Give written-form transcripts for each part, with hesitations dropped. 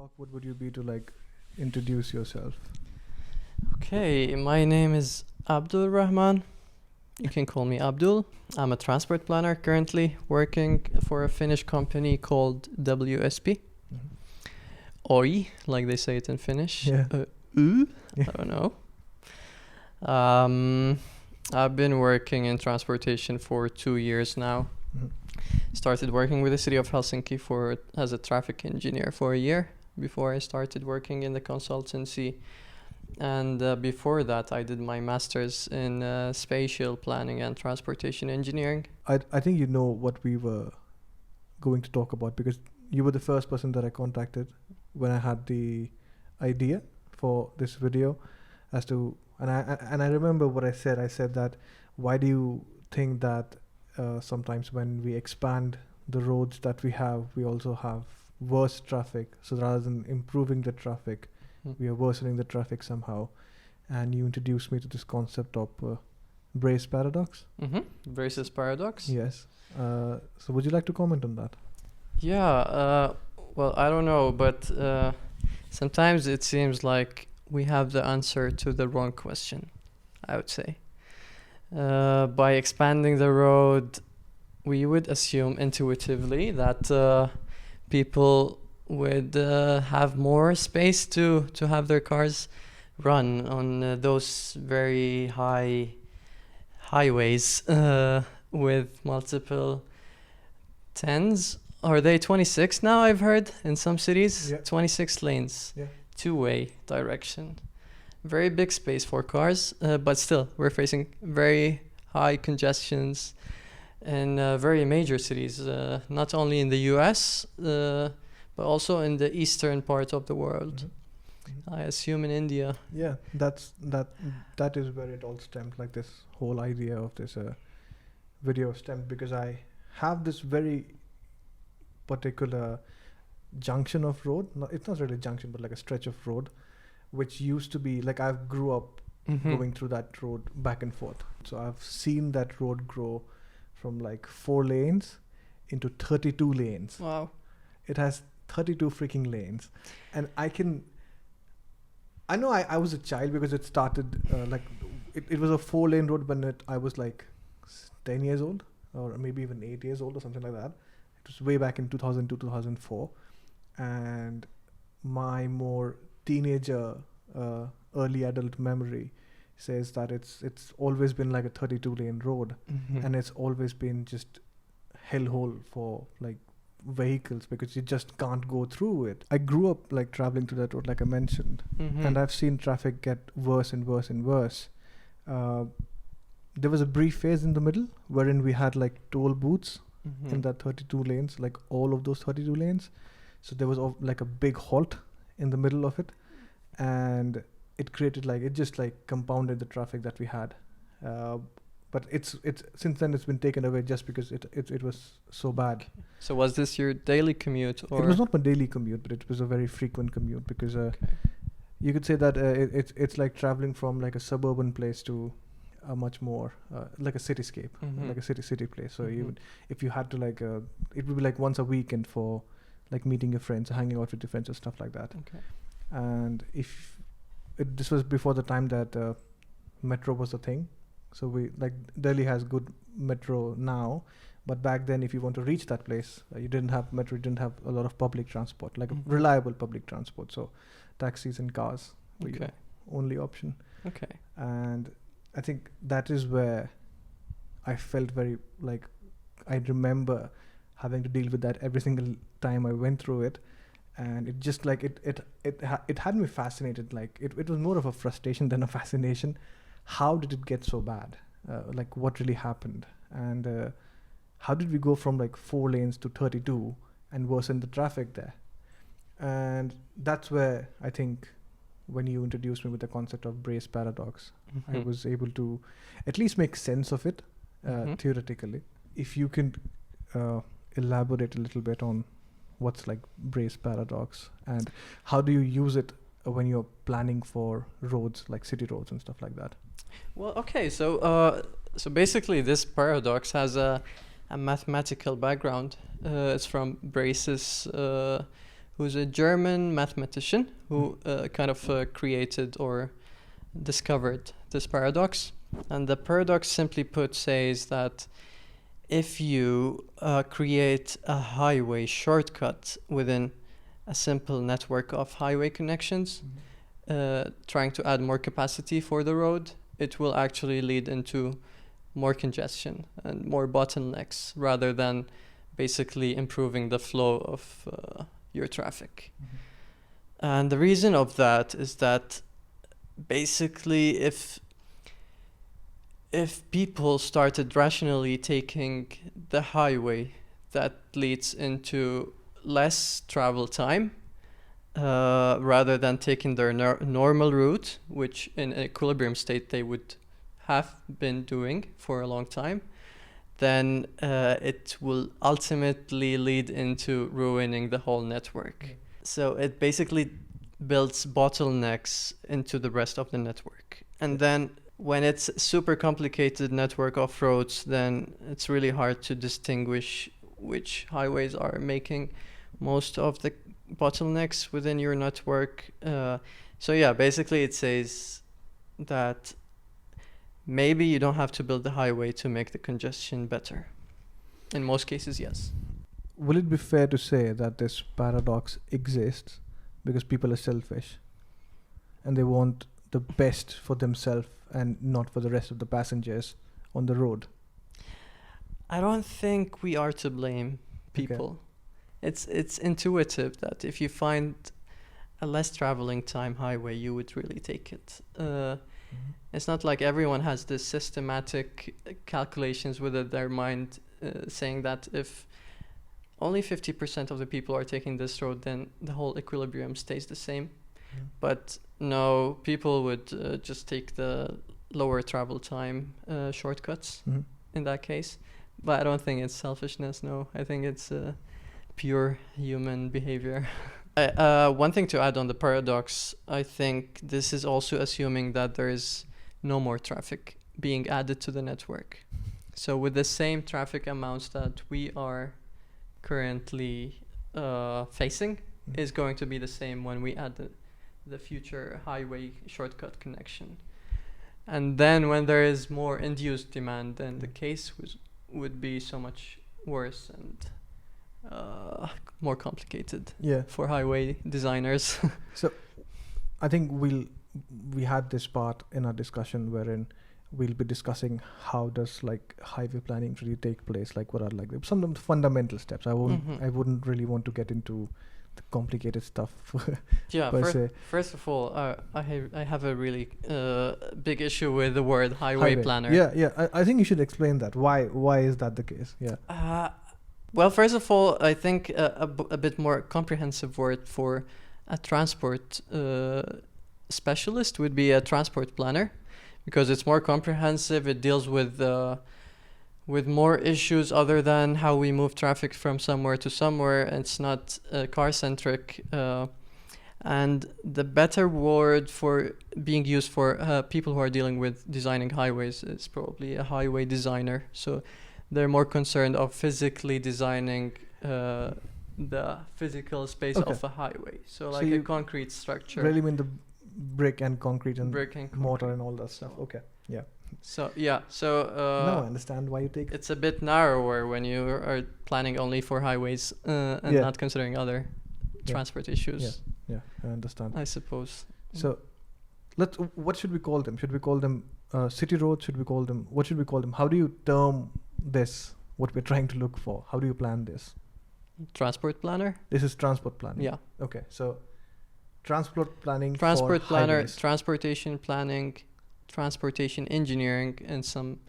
awkward would you be to introduce yourself? Okay, my name is Abdulrahman. You can call me Abdul. I'm a transport planner currently working for a Finnish company called WSP. Oi, like they say it in Finnish. Yeah. I don't know. I've been working in transportation for 2 years now. Started working with the city of Helsinki as a traffic engineer for a year before I started working in the consultancy. And before that, I did my master's in spatial planning and transportation engineering. I think you know what we were going to talk about because you were the first person that I contacted when I had the idea for this video and I remember what I said. I said that why do you think that sometimes when we expand the roads that we have, we also have worse traffic. So rather than improving the traffic, we are worsening the traffic somehow. And you introduced me to this concept of Braess Paradox. Braess Paradox? Yes. So would you like to comment on that? Yeah, well, I don't know, but sometimes it seems like we have the answer to the wrong question, I would say. By expanding the road, we would assume intuitively that people would have more space to have their cars run on those very high highways with multiple 10s. Are they 26 now, I've heard, in some cities? Yeah. 26 lanes, Yeah. two-way direction. Very big space for cars, but still, we're facing very high congestions in very major cities, not only in the US, but also in the eastern part of the world. I assume in India. Yeah, that is where it all stemmed, like this whole idea of this video stemmed, because I have this very particular junction of road. No, it's not really a junction, but like a stretch of road, which used to be like I grew up going through that road back and forth. So I've seen that road grow from like 4 lanes into 32 lanes. Wow. It has 32 freaking lanes. And I know I was a child because it started it was a 4-lane road when I was like 10 years old or maybe even 8 years old or something like that. It was way back in 2002, 2004. And my more teenager, early adult memory says that it's always been like a 32-lane road, and it's always been just hellhole for like vehicles because you just can't go through it. I grew up like traveling through that road, like I mentioned, and I've seen traffic get worse and worse and worse. There was a brief phase in the middle wherein we had like toll booths in that 32 lanes, like all of those 32 lanes. So there was like a big halt in the middle of it, and it created it just like compounded the traffic that we had. But it's since then it's been taken away just because it was so bad. So was this your daily commute? Or? It was not my daily commute, but it was a very frequent commute because you could say that it's like traveling from like a suburban place to a much more like a cityscape, like a city place. So you would, if you had to it would be like once a weekend for like meeting your friends, hanging out with your friends and stuff like that. Okay. And this was before the time that metro was a thing. So Delhi has good metro now, but back then if you want to reach that place, you didn't have metro, you didn't have a lot of public transport, like reliable public transport. So taxis and cars were your only option. Okay. And I think that is where I felt very I remember having to deal with that every single time I went through it. And it just it had me fascinated. It was more of a frustration than a fascination. How did it get so bad? What really happened? And how did we go from 4 lanes to 32 and worsen the traffic there? And that's where I think when you introduced me with the concept of Braess Paradox, I was able to at least make sense of it theoretically. If you can elaborate a little bit on what's Braess Paradox and how do you use it when you're planning for roads, like city roads and stuff like that? Well, okay, so basically this paradox has a mathematical background. It's from Braess's who's a German mathematician who kind of created or discovered this paradox. And the paradox, simply put, says that if you create a highway shortcut within a simple network of highway connections, trying to add more capacity for the road, it will actually lead into more congestion and more bottlenecks rather than basically improving the flow of your traffic. And the reason of that is that basically if people started rationally taking the highway that leads into less travel time rather than taking their normal route, which in an equilibrium state they would have been doing for a long time, then it will ultimately lead into ruining the whole network. So it basically builds bottlenecks into the rest of the network. And then when it's super complicated network of roads, then it's really hard to distinguish which highways are making most of the bottlenecks within your network. So yeah, basically it says that maybe you don't have to build the highway to make the congestion better. In most cases, yes. Will it be fair to say that this paradox exists because people are selfish and they want the best for themselves and not for the rest of the passengers on the road? I don't think we are to blame people. Okay. It's intuitive that if you find a less traveling time highway, you would really take it. It's not like everyone has this systematic calculations within their mind saying that if only 50% of the people are taking this road, then the whole equilibrium stays the same. But no, people would just take the lower travel time shortcuts in that case. But I don't think it's selfishness, no. I think it's pure human behavior. One thing to add on the paradox, I think this is also assuming that there is no more traffic being added to the network. So with the same traffic amounts that we are currently facing is going to be the same when we add the future highway shortcut connection. And then when there is more induced demand, then the case would be so much worse and more complicated for highway designers. So I think we had this part in our discussion wherein we'll be discussing how does like highway planning really take place, like what are like some of the fundamental steps. I wouldn't really want to get into the complicated stuff. First of all, I have a really big issue with the word highway planner. I think you should explain that. Why is that the case? Well, first of all, I think a bit more comprehensive word for a transport specialist would be a transport planner, because it's more comprehensive. It deals with more issues other than how we move traffic from somewhere to somewhere. It's not car-centric. And the better word for being used for people who are dealing with designing highways is probably a highway designer. So they're more concerned of physically designing the physical space of a highway. So like a concrete structure. Really mean the brick and concrete and mortar and all that stuff. Okay. Yeah. So now I understand why you take it's a bit narrower when you are planning only for highways and not considering other transport issues. Yeah, I understand. I suppose. So what should we call them? Should we call them city roads? What should we call them? How do you term this, what we're trying to look for? How do you plan this? Transport planner? This is transport planning. Yeah. Okay, so transport planning transport for planner, highways. Transportation planning, transportation engineering in some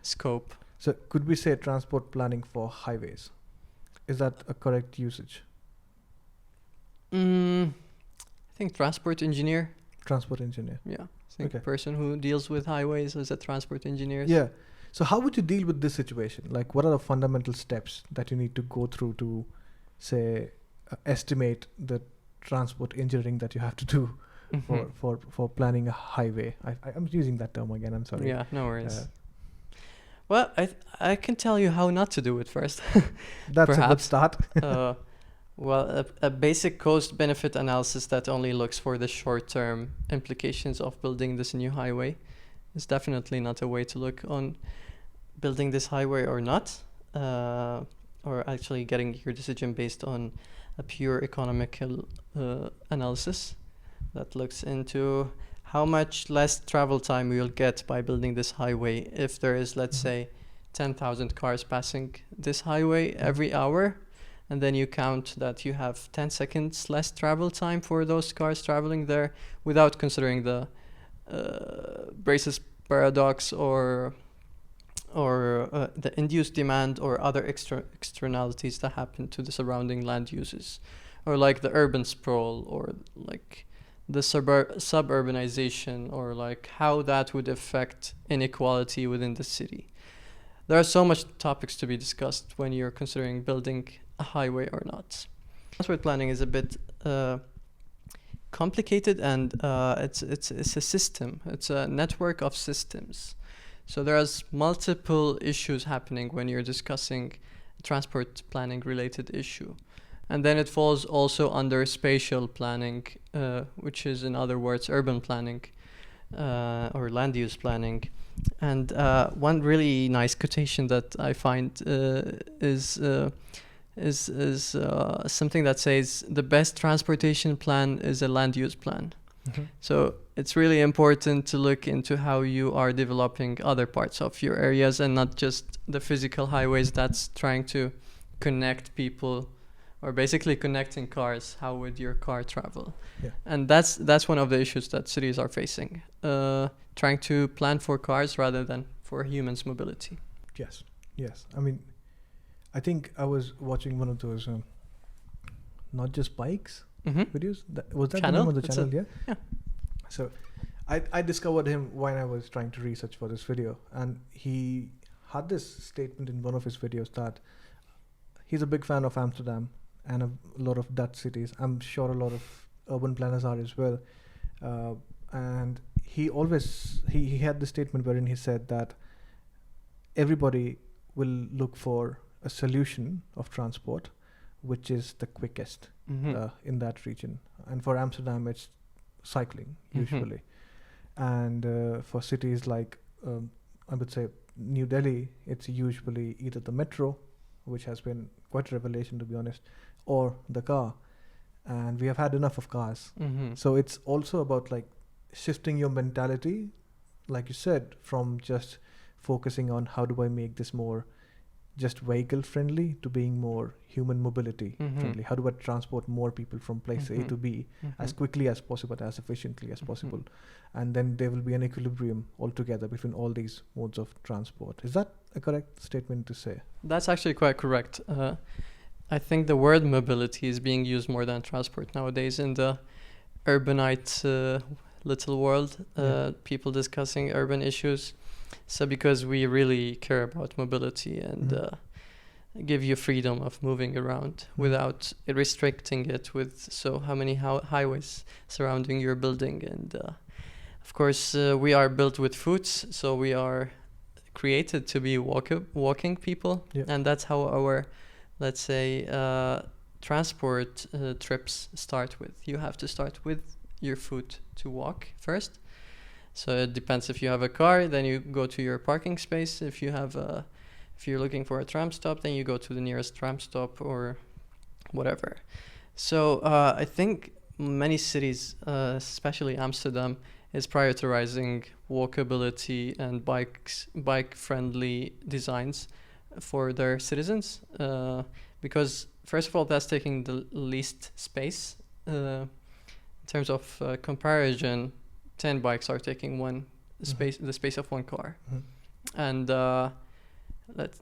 scope. So could we say transport planning for highways? Is that a correct usage? I think transport engineer. Transport engineer. Yeah. I think the person who deals with highways is a transport engineer. Yeah. So how would you deal with this situation? Like, what are the fundamental steps that you need to go through to, say, estimate the transport engineering that you have to do for planning a highway? I'm using that term again. I'm sorry. Yeah, no worries. Well, I can tell you how not to do it first. That's a good start. Well, a basic cost-benefit analysis that only looks for the short-term implications of building this new highway is definitely not a way to look on building this highway or not, or actually getting your decision based on a pure economical analysis that looks into how much less travel time we will get by building this highway if there is, let's say, 10,000 cars passing this highway every hour, and then you count that you have 10 seconds less travel time for those cars traveling there without considering the Braess Paradox or the induced demand or other externalities that happen to the surrounding land uses, or like the urban sprawl, or like the suburbanization, or like how that would affect inequality within the city. There are so much topics to be discussed when you're considering building a highway or not. Transport planning is a bit complicated, and it's a system. It's a network of systems. So there's multiple issues happening when you're discussing a transport planning related issue. And then it falls also under spatial planning, which is, in other words, urban planning or land use planning. And one really nice quotation that I find is something that says the best transportation plan is a land use plan. Mm-hmm. So it's really important to look into how you are developing other parts of your areas and not just the physical highways that's trying to connect people, or basically connecting cars. How would your car travel? Yeah. And that's one of the issues that cities are facing, trying to plan for cars rather than for humans' mobility. Yes. I mean, I think I was watching one of those not just bikes videos. Was that channel? The name of the channel? Yeah. So I discovered him when I was trying to research for this video, and he had this statement in one of his videos that he's a big fan of Amsterdam and a lot of Dutch cities. I'm sure a lot of urban planners are as well. And he always he had this statement wherein he said that everybody will look for a solution of transport which is the quickest in that region. And for Amsterdam, it's cycling usually. And for cities like I would say New Delhi, it's usually either the metro, which has been quite a revelation to be honest, or the car. And we have had enough of cars. So it's also about like shifting your mentality, like you said, from just focusing on how do I make this more just vehicle friendly to being more human mobility friendly. How do I transport more people from place A to B as quickly as possible, as efficiently as possible? And then there will be an equilibrium altogether between all these modes of transport. Is that a correct statement to say? That's actually quite correct. I think the word mobility is being used more than transport nowadays in the urbanite little world, people discussing urban issues. So because we really care about mobility and give you freedom of moving around without restricting it with how many highways surrounding your building. And of course, we are built with foot, so we are created to be walking people. Yeah. And that's how our, let's say, transport trips start with. You have to start with your foot to walk first. So it depends. If you have a car, then you go to your parking space. If you're looking for a tram stop, then you go to the nearest tram stop or whatever. So I think many cities, especially Amsterdam, is prioritizing walkability and bike-friendly designs for their citizens, because first of all, that's taking the least space. In terms of comparison, 10 bikes are taking the space of one car. And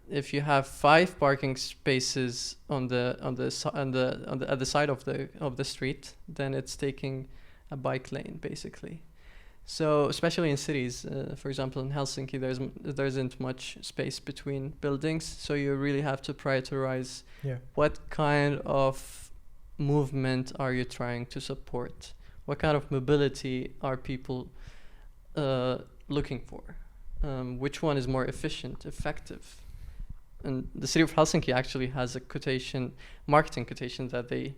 if you have 5 parking spaces at the side of the street, then it's taking a bike lane basically. So especially in cities, for example in Helsinki, there isn't much space between buildings, so you really have to prioritize what kind of movement are you trying to support. What kind of mobility are people looking for? Which one is more efficient, effective? and the city of Helsinki actually has a marketing quotation that they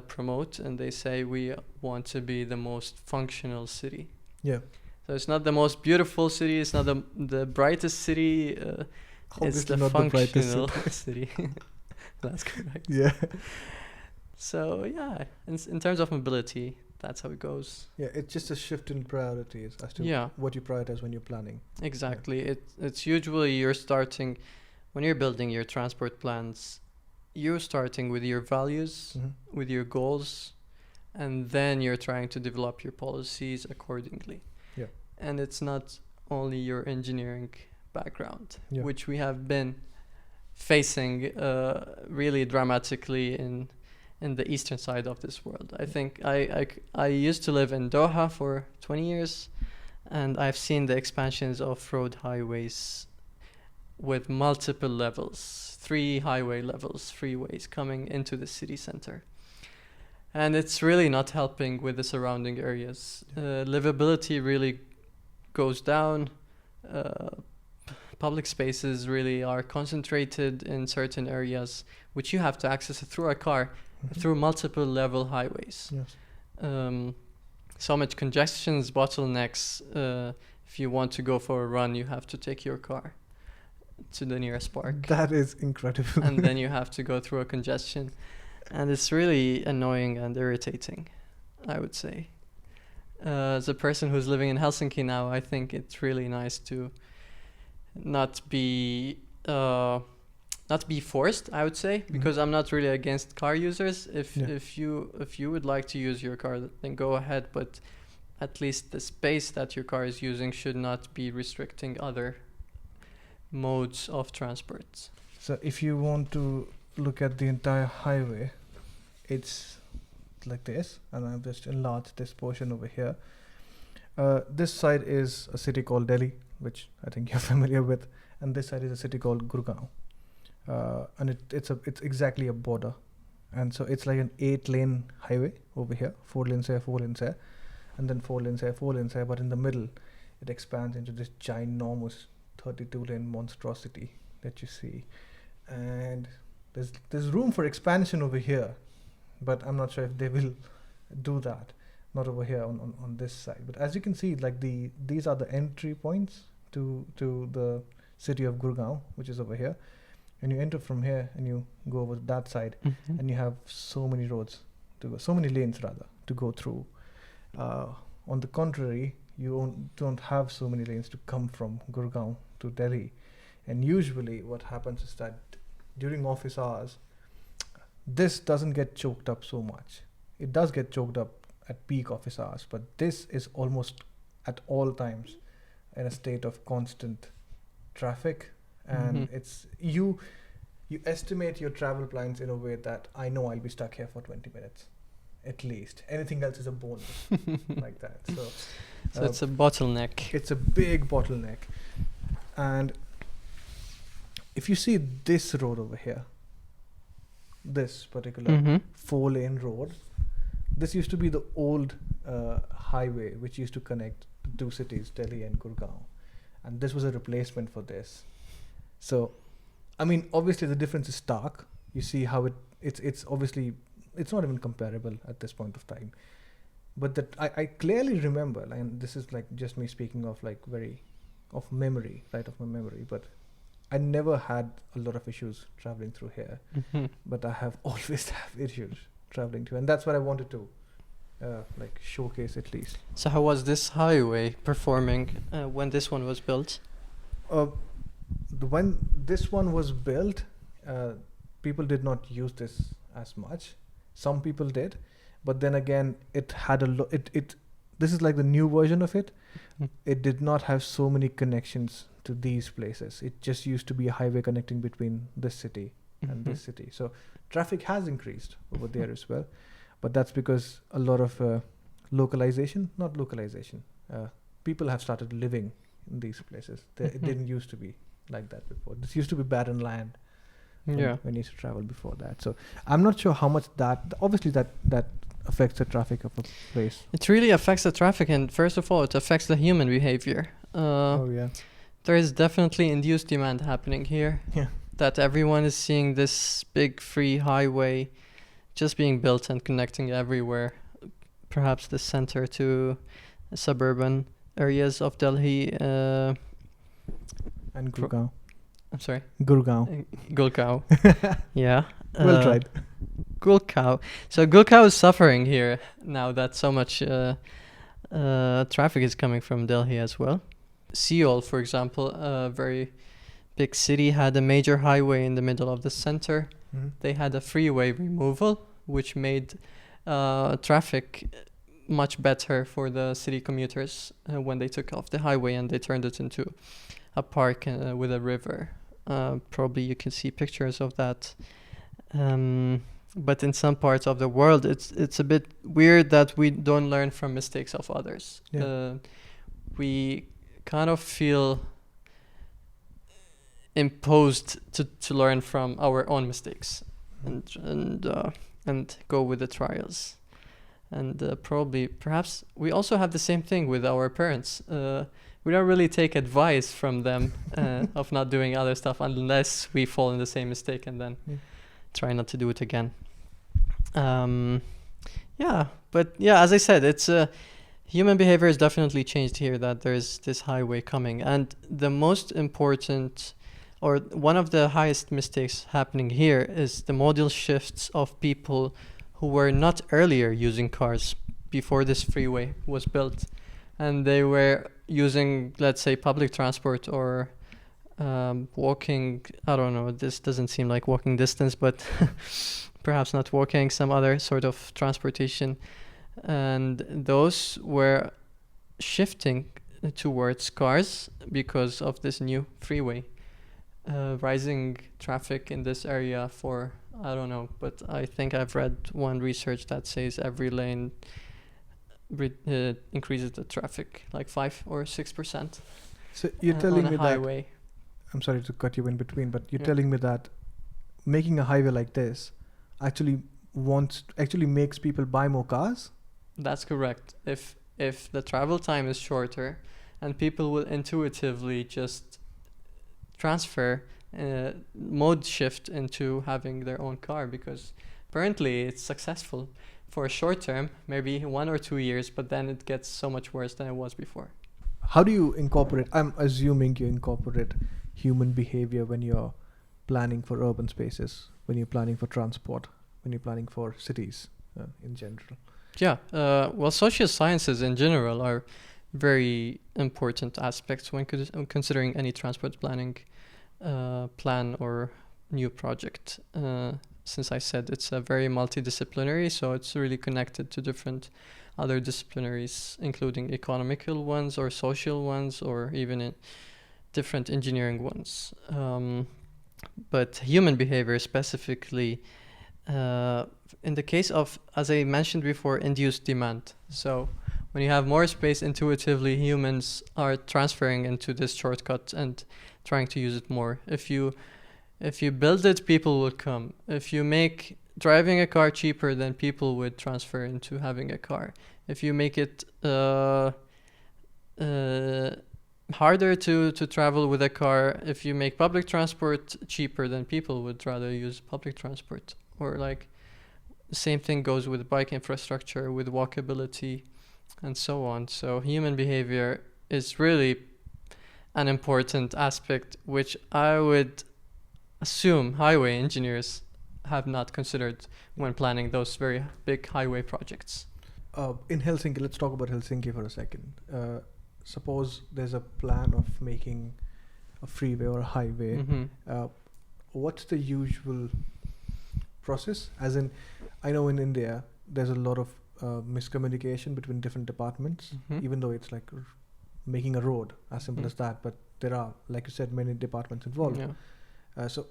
promote, and they say we want to be the most functional city. Yeah. So it's not the most beautiful city, it's not the brightest city, it's the functional city. That's correct. Yeah. So yeah, in terms of mobility, that's how it goes. Yeah, it's just a shift in priorities as to what you prioritize when you're planning. Exactly. Yeah. It's usually you're starting, when you're building your transport plans, you're starting with your values, with your goals, and then you're trying to develop your policies accordingly. Yeah. And it's not only your engineering background, which we have been facing really dramatically in the eastern side of this world. I think I used to live in Doha for 20 years, and I've seen the expansions of road highways with multiple levels, 3 highway levels, freeways coming into the city center. And it's really not helping with the surrounding areas. Livability really goes down. Public spaces really are concentrated in certain areas, which you have to access through a car, through multiple level highways. Yes. So much congestions, bottlenecks. If you want to go for a run, you have to take your car to the nearest park. That is incredible. And then you have to go through a congestion. And it's really annoying and irritating, I would say. As a person who's living in Helsinki now, I think it's really nice to not be forced, I would say, because I'm not really against car users. If you would like to use your car, then go ahead, but at least the space that your car is using should not be restricting other modes of transport. So if you want to look at the entire highway, it's like this, and I've just enlarged this portion over here. This side is a city called Delhi, which I think you're familiar with, and this side is a city called Gurgaon. And it's exactly a border, and so it's like an 8-lane highway over here, 4 lanes here, 4 lanes here, and then 4 lanes here, 4 lanes here. But in the middle, it expands into this ginormous 32-lane monstrosity that you see, and there's room for expansion over here, but I'm not sure if they will do that. Not over here on this side. But as you can see, like these are the entry points to the city of Gurgaon, which is over here. And you enter from here and you go over that side, and you have so many lanes to go through. On the contrary, you don't have so many lanes to come from Gurgaon to Delhi. And usually what happens is that during office hours, this doesn't get choked up so much. It does get choked up at peak office hours, but this is almost at all times in a state of constant traffic. And it's you estimate your travel plans in a way that I know I'll be stuck here for 20 minutes at least. Anything else is a bonus. Like that. So it's a bottleneck. It's a big bottleneck. And if you see this road over here, this particular 4-lane road, this used to be the old highway which used to connect the 2 cities, Delhi and Gurgaon, and this was a replacement for this. So I mean, obviously the difference is stark. You see how it's obviously, it's not even comparable at this point of time, but that I clearly remember, and this is like just me speaking of like of my memory, but I never had a lot of issues traveling through here, but I have always have issues traveling through, and that's what I wanted to showcase at least. So how was this highway performing when this one was built? When this one was built, people did not use this as much. Some people did, but then again, it had this is like the new version of it. It did not have so many connections to these places. It just used to be a highway connecting between this city and this city. So traffic has increased over there as well, but that's because a lot of people have started living in these places. It didn't used to be like that before. This used to be barren land when you used to travel before that. So I'm not sure how much that affects the traffic of a place. It really affects the traffic, and first of all, it affects the human behavior. There is definitely induced demand happening here. Yeah. That everyone is seeing this big free highway just being built and connecting everywhere. Perhaps the center to suburban areas of Delhi. And Gurgaon. I'm sorry. Gurgaon. Gurgaon. Yeah. Well tried. Gurgaon. So Gurgaon is suffering here now that so much traffic is coming from Delhi as well. Seoul, for example, a very big city, had a major highway in the middle of the center. Mm-hmm. They had a freeway removal, which made traffic much better for the city commuters when they took off the highway and they turned it into a park with a river. Probably you can see pictures of that. But in some parts of the world, it's a bit weird that we don't learn from mistakes of others. Yeah. We kind of feel imposed to learn from our own mistakes and go with the trials. And perhaps we also have the same thing with our parents. We don't really take advice from them of not doing other stuff unless we fall in the same mistake and then try not to do it again. As I said, it's human behavior has definitely changed here, that there's this highway coming. And the most important, or one of the highest mistakes happening here, is the modal shifts of people who were not earlier using cars before this freeway was built. And they were using, let's say, public transport or walking. I don't know, this doesn't seem like walking distance, but perhaps not walking, some other sort of transportation. And those were shifting towards cars because of this new freeway. Rising traffic in this area for, I don't know, but I think I've read one research that says every lane increases the traffic like 5 or 6%. So you're telling me highway. that, I'm sorry to cut you in between, but you're telling me that making a highway like this actually makes people buy more cars? That's correct. If the travel time is shorter and people will intuitively just transfer mode shift into having their own car, because apparently it's successful for a short term, maybe 1 or 2 years, but then it gets so much worse than it was before. How do you incorporate, I'm assuming you incorporate human behavior when you're planning for urban spaces, when you're planning for transport, when you're planning for cities in general? Yeah, well, social sciences in general are very important aspects when considering any transport planning plan or new project. Since I said it's a very multidisciplinary, so it's really connected to different other disciplinaries, including economical ones or social ones or even different engineering ones. But human behavior specifically, in the case of, as I mentioned before, induced demand. So when you have more space, intuitively humans are transferring into this shortcut and trying to use it more. If you build it, people will come. If you make driving a car cheaper, then people would transfer into having a car. If you make it harder to travel with a car, if you make public transport cheaper, then people would rather use public transport. Or like the same thing goes with bike infrastructure, with walkability, and so on. So human behavior is really an important aspect, which I would assume highway engineers have not considered when planning those very big highway projects. In Helsinki, let's talk about Helsinki for a second. Suppose there's a plan of making a freeway or a highway. Mm-hmm. What's the usual process? As in, I know in India, there's a lot of miscommunication between different departments, even though it's like making a road, as simple as that. But there are, like you said, many departments involved. Yeah. So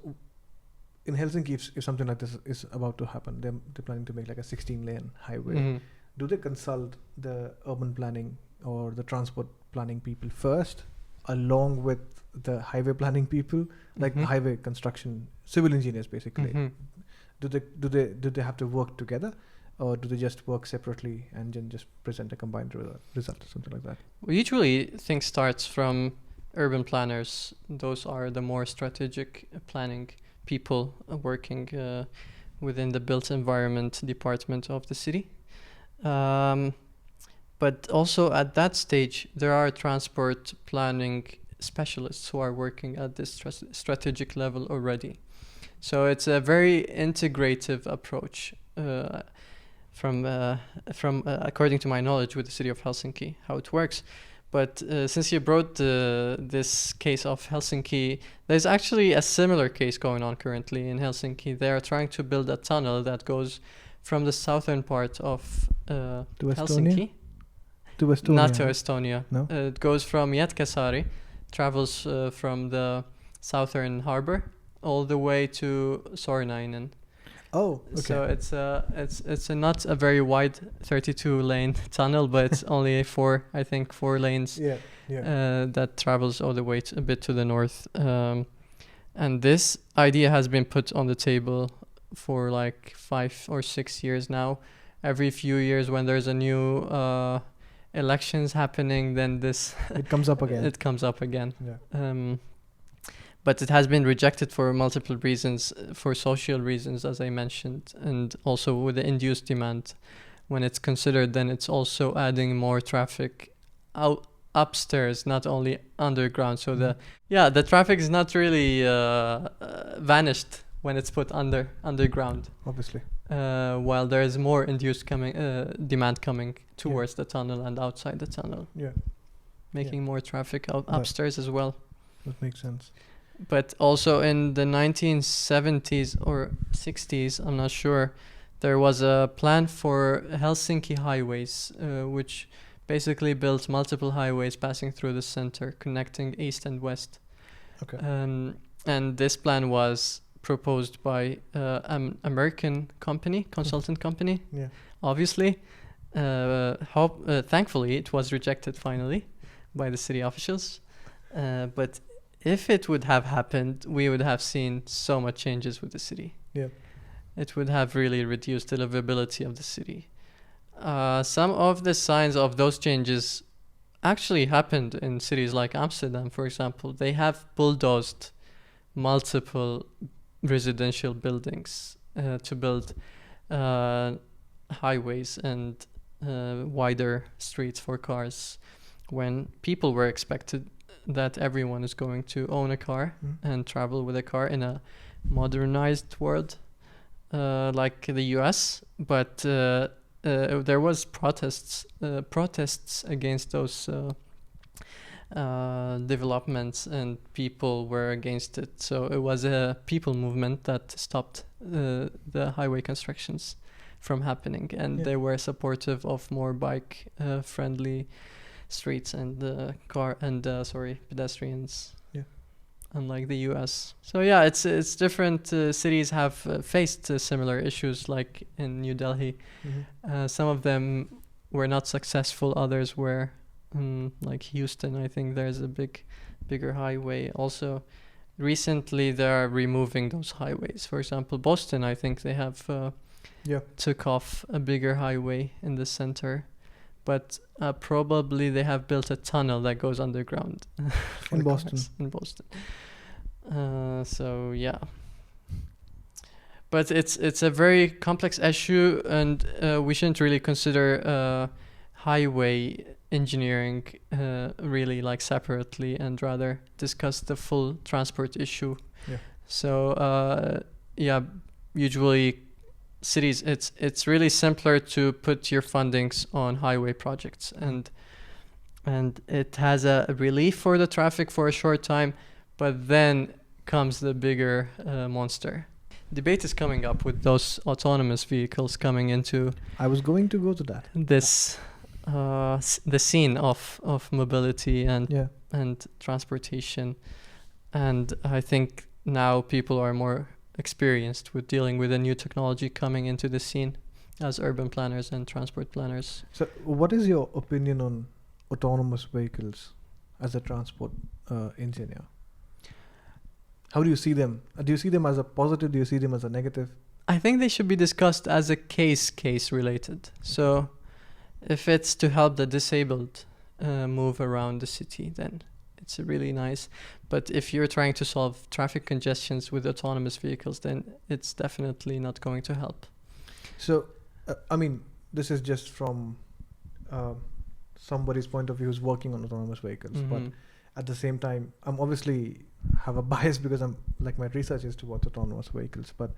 in Helsinki, if something like this is about to happen, they're planning to make like a 16-lane highway. Mm-hmm. Do they consult the urban planning or the transport planning people first, along with the highway planning people, like highway construction, civil engineers basically? Mm-hmm. Do they have to work together, or do they just work separately and then just present a combined result or something like that? Well, usually things starts from urban planners. Those are the more strategic planning people working within the built environment department of the city. But also at that stage, there are transport planning specialists who are working at this strategic level already. So it's a very integrative approach from according to my knowledge with the city of Helsinki, how it works. But since you brought this case of Helsinki, there's actually a similar case going on currently in Helsinki. They are trying to build a tunnel that goes from the southern part of Helsinki. To Estonia. Not to Estonia. No? It goes from Jätkäsaari, travels from the southern harbor all the way to Sornainen. Oh, okay. So it's not a very wide 32-lane tunnel, but it's only four lanes. That travels all the way a bit to the north. And this idea has been put on the table for like 5 or 6 years now. Every few years when there's a new elections happening, then this it comes up again. It comes up again. Yeah. But it has been rejected for multiple reasons, for social reasons, as I mentioned, and also with the induced demand. When it's considered, then it's also adding more traffic out upstairs, not only underground. So the traffic is not really vanished when it's put underground. Obviously. While there is more induced demand coming towards the tunnel and outside the tunnel. Yeah. Making more traffic upstairs as well. That makes sense. But also in the 1970s or 60s, I'm not sure, there was a plan for Helsinki highways, which basically built multiple highways passing through the center, connecting east and west. Okay. And this plan was proposed by an American consultant company. Yeah. Obviously. Thankfully, it was rejected finally by the city officials. But if it would have happened, we would have seen so much changes with the city. Yeah. It would have really reduced the livability of the city. Some of the signs of those changes actually happened in cities like Amsterdam, for example. They have bulldozed multiple residential buildings to build highways and wider streets for cars, when people were expected that everyone is going to own a car and travel with a car in a modernized world like the US. But there was protests against those developments, and people were against it. So it was a people movement that stopped the highway constructions from happening, and they were supportive of more bike friendly streets and pedestrians. Yeah. Unlike the US. So yeah, it's different. Cities have faced similar issues, like in New Delhi. Some of them were not successful, others were. Like Houston, I think there's a bigger highway. Also, recently they are removing those highways. For example, Boston, I think they have took off a bigger highway in the center, but probably they have built a tunnel that goes underground in Boston. So yeah, but it's a very complex issue, and we shouldn't really consider highway engineering really like separately, and rather discuss the full transport issue. So usually cities, it's really simpler to put your fundings on highway projects, and it has a relief for the traffic for a short time, but then comes the bigger monster. Debate is coming up with those autonomous vehicles coming into. I was going to go to that. This the scene of mobility and transportation, and I think now people are more experienced with dealing with a new technology coming into the scene as urban planners and transport planners. So what is your opinion on autonomous vehicles as a transport engineer? How do you see them? Do you see them as a positive? Do you see them as a negative? I think they should be discussed as a case related. So if it's to help the disabled move around the city, then It's really nice. But if you're trying to solve traffic congestions with autonomous vehicles, then it's definitely not going to help. So, I mean, this is just from somebody's point of view who's working on autonomous vehicles. But at the same time, I'm obviously have a bias because I'm like my research is towards autonomous vehicles. But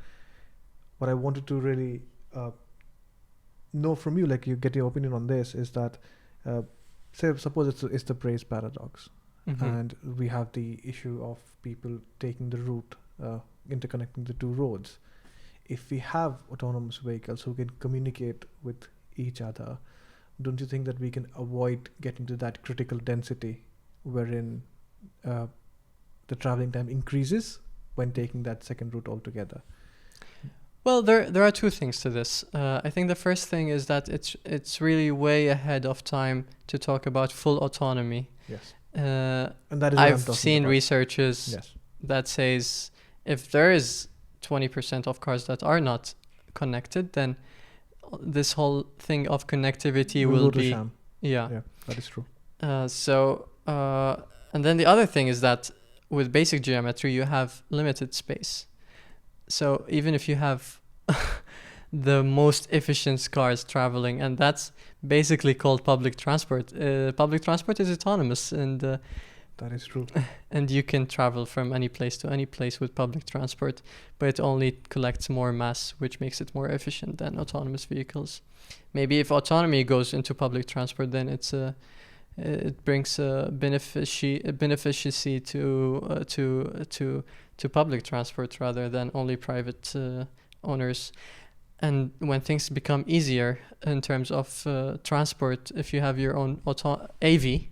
what I wanted to really know from you, like you get your opinion on this, is that suppose it's the Braess Paradox, and we have the issue of people taking the route, interconnecting the two roads. If we have autonomous vehicles who can communicate with each other, don't you think that we can avoid getting to that critical density wherein the traveling time increases when taking that second route altogether? Well, there are two things to this. I think the first thing is that it's really way ahead of time to talk about full autonomy. Yes. And that is I've seen researches yes. that says if there is 20% of cars that are not connected, then this whole thing of connectivity will be sham. Yeah, that is true. And then the other thing is that with basic geometry you have limited space. So even if you have the most efficient cars traveling, and that's basically called public transport. Public transport is autonomous, and that is true. And you can travel from any place to any place with public transport, but it only collects more mass, which makes it more efficient than autonomous vehicles. Maybe if autonomy goes into public transport, then it brings beneficiary to public transport rather than only private owners. And when things become easier in terms of transport, if you have your own AV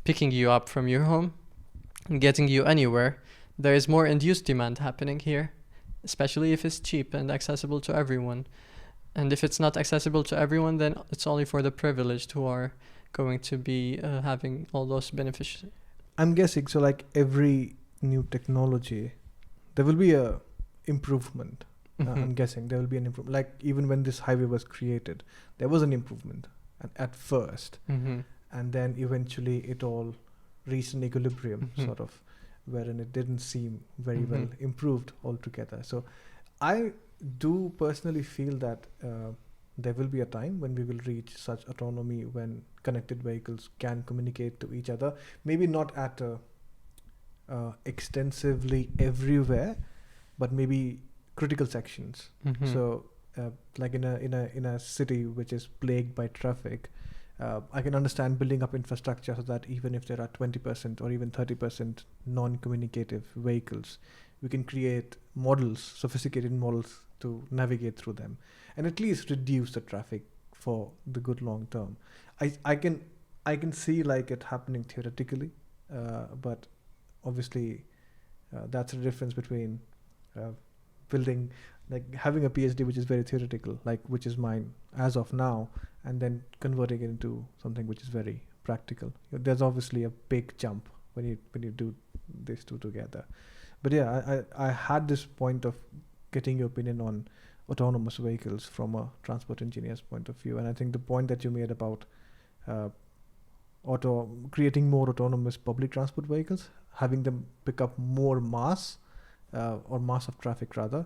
picking you up from your home and getting you anywhere, there is more induced demand happening here, especially if it's cheap and accessible to everyone. And if it's not accessible to everyone, then it's only for the privileged who are going to be having all those benefits. I'm guessing, so like every new technology, there will be a improvement. I'm guessing there will be an improvement. Like even when this highway was created, there was an improvement at first. And then eventually it all reached an equilibrium, sort of, wherein it didn't seem very well improved altogether. So I do personally feel that there will be a time when we will reach such autonomy when connected vehicles can communicate to each other. Maybe not at extensively everywhere, but maybe critical sections. So like in a city which is plagued by traffic, I can understand building up infrastructure so that even if there are 20% or even 30% non-communicative vehicles, we can create models, sophisticated models to navigate through them and at least reduce the traffic for the good long term. I can see like it happening theoretically, but obviously that's the difference between building, like having a PhD which is very theoretical, like which is mine as of now, and then converting it into something which is very practical. There's obviously a big jump when you do these two together. But yeah, I had this point of getting your opinion on autonomous vehicles from a transport engineer's point of view, and I think the point that you made about creating more autonomous public transport vehicles, having them pick up more mass or mass of traffic rather,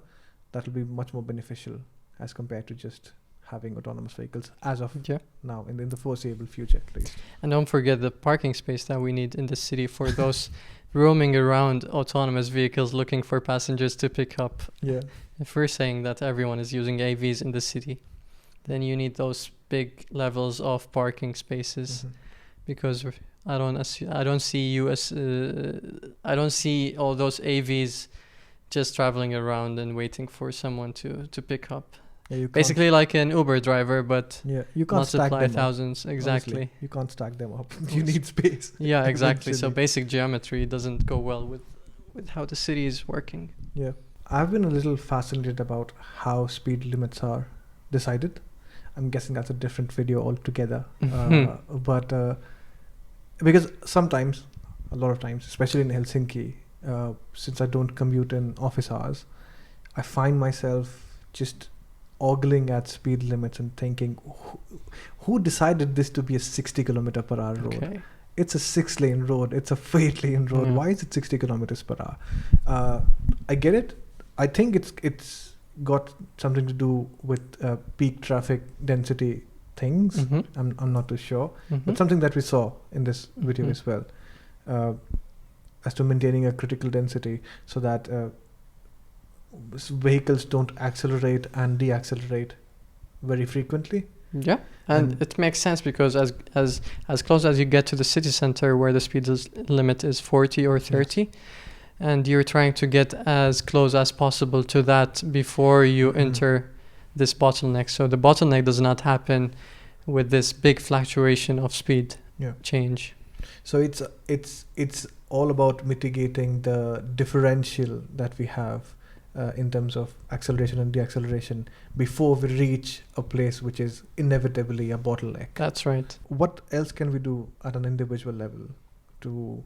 that will be much more beneficial as compared to just having autonomous vehicles as of now in the foreseeable future at least. And don't forget the parking space that we need in the city for those roaming around autonomous vehicles looking for passengers to pick up. Yeah. If we're saying that everyone is using AVs in the city, then you need those big levels of parking spaces, because I don't see all those AVs just traveling around and waiting for someone to pick up. Yeah, basically like an Uber driver, but you can't multiply thousands. Exactly. Honestly, you can't stack them up. You need space. Yeah, exactly. So basic geometry doesn't go well with how the city is working. Yeah. I've been a little fascinated about how speed limits are decided. I'm guessing that's a different video altogether. But because a lot of times, especially in Helsinki, since I don't commute in office hours, I find myself just ogling at speed limits and thinking, who decided this to be a 60 km per hour road? it's a 6-lane road. It's a 8-lane road. Yeah. Why is it 60 kilometers per hour? I get it. I think it's got something to do with peak traffic density things. I'm not too sure, but something that we saw in this video as well, as to maintaining a critical density so that vehicles don't accelerate and deaccelerate very frequently. Yeah, and it makes sense because as close as you get to the city center where the speed limit is 40 or 30, and you're trying to get as close as possible to that before you enter this bottleneck. So the bottleneck does not happen with this big fluctuation of speed change. So it's all about mitigating the differential that we have in terms of acceleration and deacceleration before we reach a place which is inevitably a bottleneck. That's right. What else can we do at an individual level to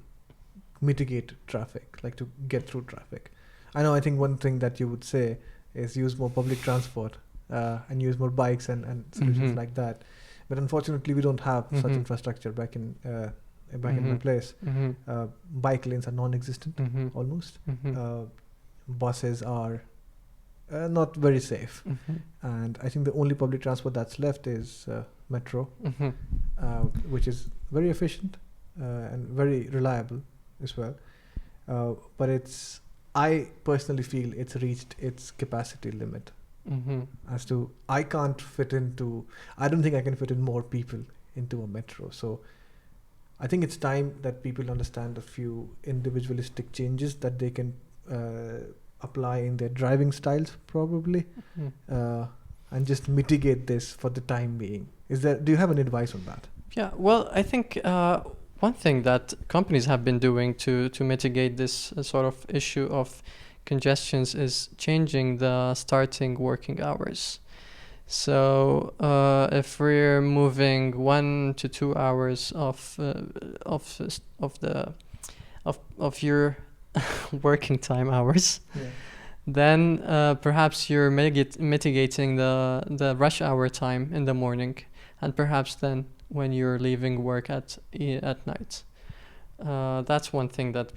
mitigate traffic, like to get through traffic? I think one thing that you would say is use more public transport and use more bikes and solutions like that. But unfortunately, we don't have such infrastructure back in my place. Bike lanes are non-existent almost. Buses are not very safe, and I think the only public transport that's left is metro, which is very efficient and very reliable as well. But I personally feel it's reached its capacity limit. As to I don't think I can fit in more people into a metro. So I think it's time that people understand a few individualistic changes that they can apply in their driving styles probably, and just mitigate this for the time being. Do you have any advice on that? Yeah, well, I think one thing that companies have been doing to mitigate this sort of issue of congestions is changing the starting working hours. So if we're moving 1 to 2 hours of your working time hours, then perhaps you're mitigating the rush hour time in the morning, and perhaps then when you're leaving work at night. That's one thing that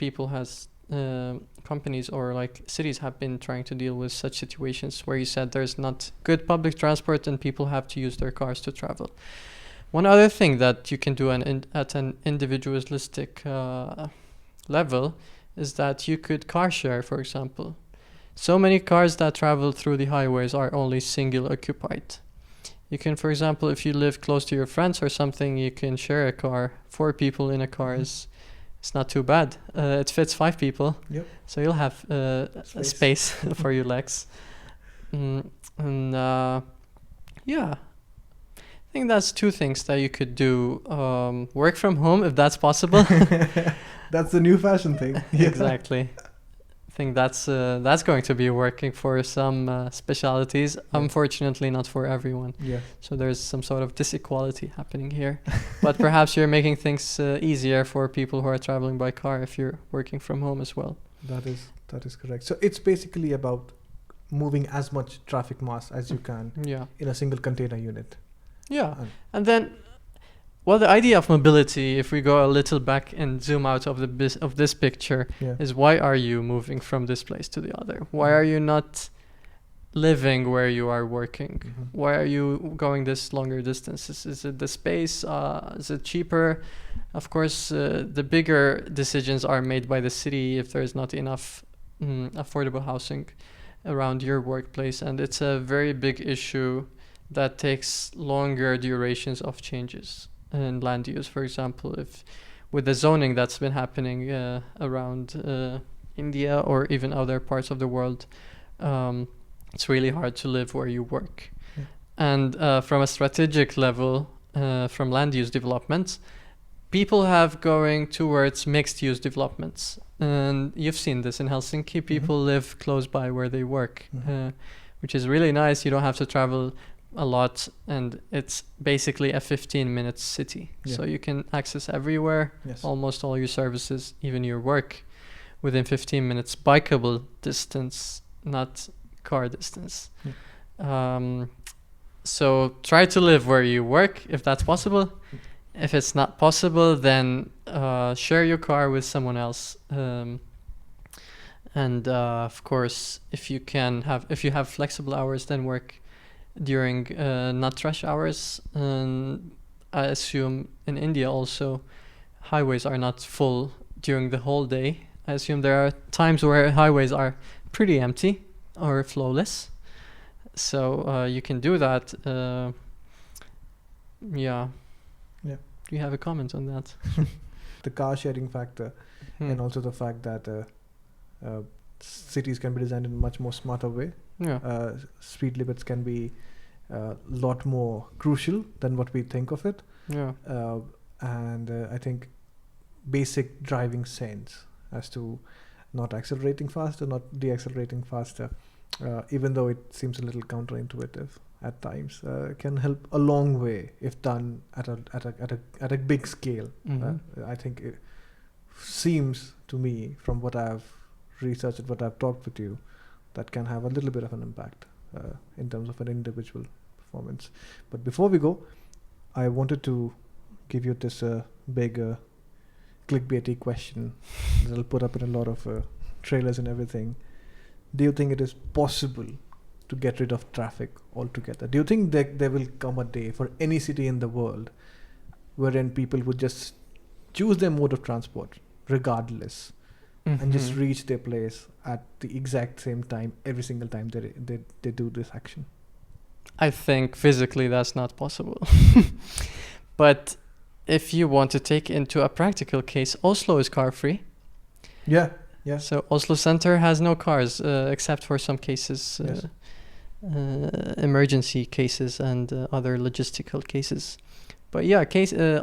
companies or like cities have been trying to deal with such situations where you said there's not good public transport and people have to use their cars to travel. One other thing that you can do at an individualistic level is that you could car share, for example. So many cars that travel through the highways are only single occupied. You can, for example, if you live close to your friends or something, you can share a car. 4 people in a car it's not too bad. It fits 5 people. Yep. So you'll have a space for your legs. I think that's 2 things that you could do. Work from home if that's possible. That's the new fashion thing. Exactly. I think that's going to be working for some specialities. Unfortunately, not for everyone. Yeah. So there's some sort of disequality happening here. But perhaps you're making things easier for people who are traveling by car if you're working from home as well. That is correct. So it's basically about moving as much traffic mass as you can in a single container unit. Yeah. And then, well, the idea of mobility, if we go a little back and zoom out of this picture, is why are you moving from this place to the other? Why are you not living where you are working? Why are you going this longer distances? Is it the space? Is it cheaper? Of course, the bigger decisions are made by the city if there is not enough affordable housing around your workplace. And it's a very big issue that takes longer durations of changes. And land use, for example, if with the zoning that's been happening around India or even other parts of the world, it's really hard to live where you work. And from a strategic level, from land use developments, people have going towards mixed use developments. And you've seen this in Helsinki. People live close by where they work, which is really nice. You don't have to travel a lot, and it's basically a 15-minute city. So you can access everywhere, almost all your services, even your work, within 15 minutes, bikeable distance, not car distance. So try to live where you work if that's possible. If it's not possible, then share your car with someone else. And of course, if you have flexible hours, then work during not rush hours. And I assume in India also, highways are not full during the whole day. I assume there are times where highways are pretty empty or flowless. So you can do that. Yeah. Yeah. Do you have a comment on that? The car sharing factor, and also the fact that cities can be designed in a much more smarter way. Yeah. Speed limits can be a lot more crucial than what we think of it. Yeah. And I think basic driving sense as to not accelerating faster, not deaccelerating faster, even though it seems a little counterintuitive at times, can help a long way if done at a big scale. I think it seems to me, from what I've researched and what I've talked with you, that can have a little bit of an impact in terms of an individual performance. But before we go, I wanted to give you this big clickbaity question that I'll put up in a lot of trailers and everything. Do you think it is possible to get rid of traffic altogether? Do you think that there will come a day for any city in the world wherein people would just choose their mode of transport regardless and just reach their place at the exact same time every single time they do this action? I think physically that's not possible. But if you want to take into a practical case, Oslo is car free. Yeah. So Oslo Center has no cars except for some cases, Yes. emergency cases and other logistical cases. But yeah,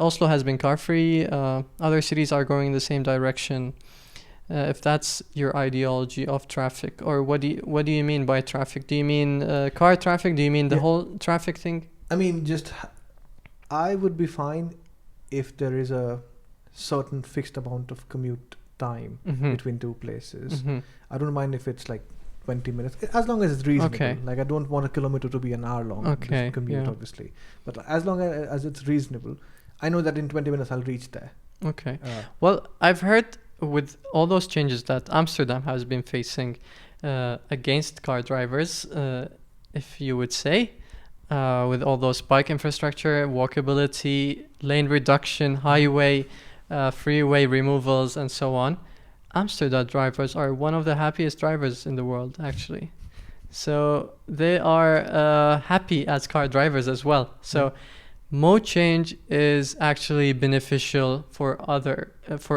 Oslo has been car free. Other cities are going in the same direction. If that's your ideology of traffic, or what do you mean by traffic? Do you mean car traffic? Do you mean the whole traffic thing? I mean, I would be fine if there is a certain fixed amount of commute time between two places. I don't mind if it's like 20 minutes, as long as it's reasonable. Okay. Like, I don't want a kilometer to be an hour long this commute, obviously. But as long as it's reasonable, I know that in 20 minutes I'll reach there. Okay. Well, I've heard with all those changes that Amsterdam has been facing against car drivers, if you would say, with all those bike infrastructure, walkability, lane reduction, highway, freeway removals, and so on, Amsterdam drivers are one of the happiest drivers in the world, actually. So they are happy as car drivers as well. So mode change is actually beneficial for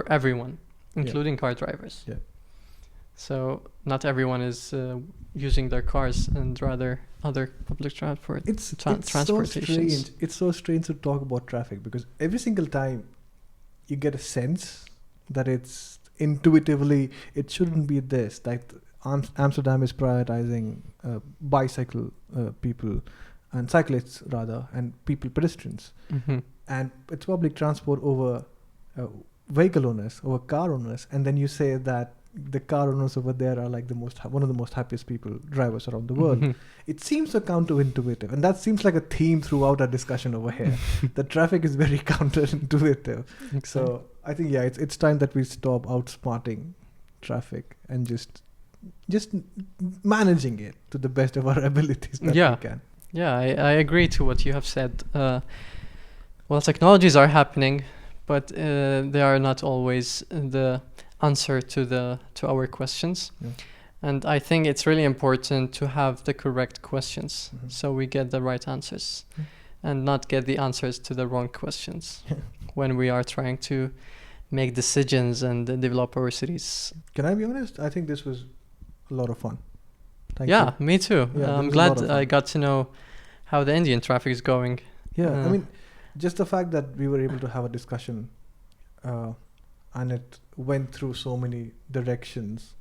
everyone, including car drivers. Yeah. So not everyone is using their cars, and rather other public transport. It's transportation. so strange. It's so strange to talk about traffic, because every single time you get a sense that it's intuitively, it shouldn't be this. Like Amsterdam is prioritizing bicycle people and cyclists rather, and pedestrians, and it's public transport over vehicle owners, over car owners. And then you say that the car owners over there are like one of the most happiest drivers around the world. It seems so counterintuitive, and that seems like a theme throughout our discussion over here. The traffic is very counterintuitive. Okay. So I think it's time that we stop outsmarting traffic and just managing it to the best of our abilities that we can. Yeah, I agree to what you have said. Well, technologies are happening, but they are not always the answer to our questions. And I think it's really important to have the correct questions, so we get the right answers, and not get the answers to the wrong questions when we are trying to make decisions and develop our cities. Can I be honest? I think this was a lot of fun. Thank you. Me too. Yeah, I'm glad I got to know how the Indian traffic is going. Yeah, I mean, just the fact that we were able to have a discussion and it went through so many directions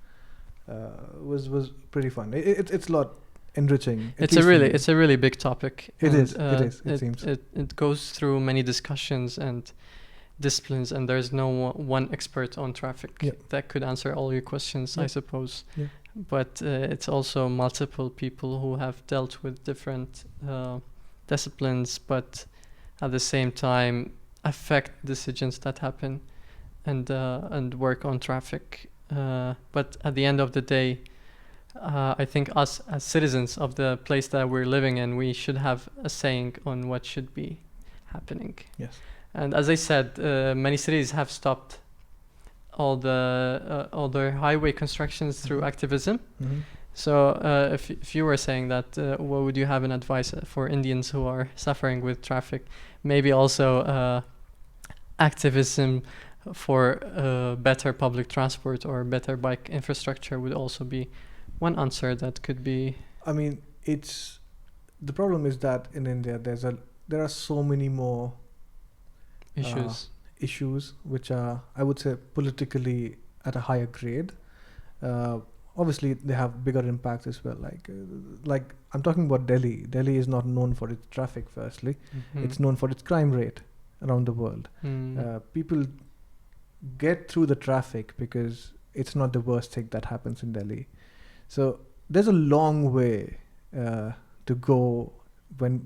was pretty fun. It's a lot enriching. It's a really big topic. It seems. It goes through many discussions and disciplines, and there's no one expert on traffic that could answer all your questions, I suppose. Yeah. But it's also multiple people who have dealt with different disciplines, but at the same time affect decisions that happen and work on traffic. But at the end of the day, I think us as citizens of the place that we're living in, we should have a saying on what should be happening. Yes. And as I said, many cities have stopped all their highway constructions through activism. Mm-hmm. So if you were saying that, what would you have in advice for Indians who are suffering with traffic? Maybe also activism for better public transport or better bike infrastructure would also be one answer that could be. I mean, the problem is that in India there are so many more issues which are, I would say, politically at a higher grade. Obviously they have bigger impacts as well, like I'm talking about Delhi. Delhi is not known for its traffic. Firstly, it's known for its crime rate around the world. People get through the traffic because it's not the worst thing that happens in Delhi. So there's a long way to go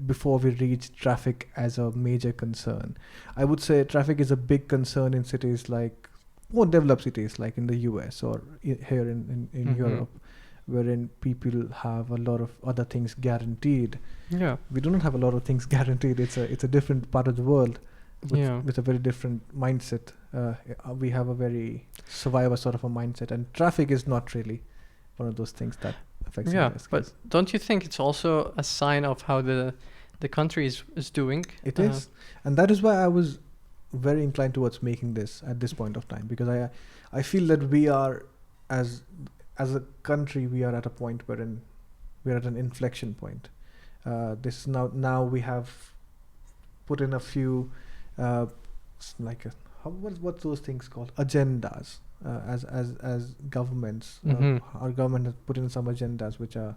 before we reach traffic as a major concern. I would say traffic is a big concern in cities like more developed cities like in the US or here in Europe, wherein people have a lot of other things guaranteed. Yeah, we do not have a lot of things guaranteed. It's a different part of the world with a very different mindset. We have a very survivor sort of a mindset, and traffic is not really one of those things that affects. Yeah, but don't you think it's also a sign of how the country is doing? It is, and that is why I was very inclined towards making this at this point of time, because I feel that we are as a country, we are at a point wherein we are at an inflection point. This is now we have put in a few what's those things called, agendas, as governments. Our government has put in some agendas which are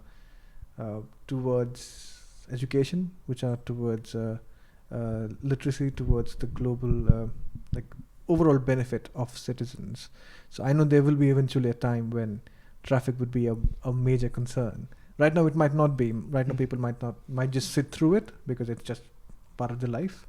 towards education, which are towards literacy, towards the global overall benefit of citizens. So I know there will be eventually a time when traffic would be a major concern. Right now it might not be. Right now people might just sit through it because it's just part of their life.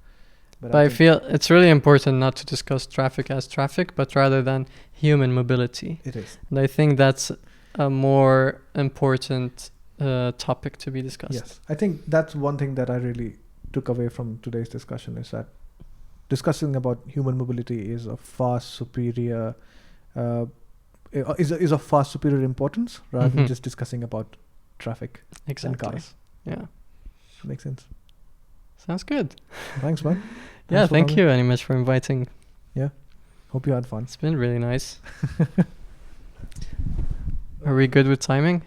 But I feel it's really important not to discuss traffic as traffic, but rather than human mobility. It is. And I think that's a more important topic to be discussed. Yes, I think that's one thing that I really took away from today's discussion, is that discussing about human mobility is of far superior is of far superior importance rather than just discussing about traffic and cars. Yeah, makes sense. Sounds good. Thanks, man. Yeah, thank you very much for inviting. Yeah, hope you had fun. It's been really nice. Are we good with timing?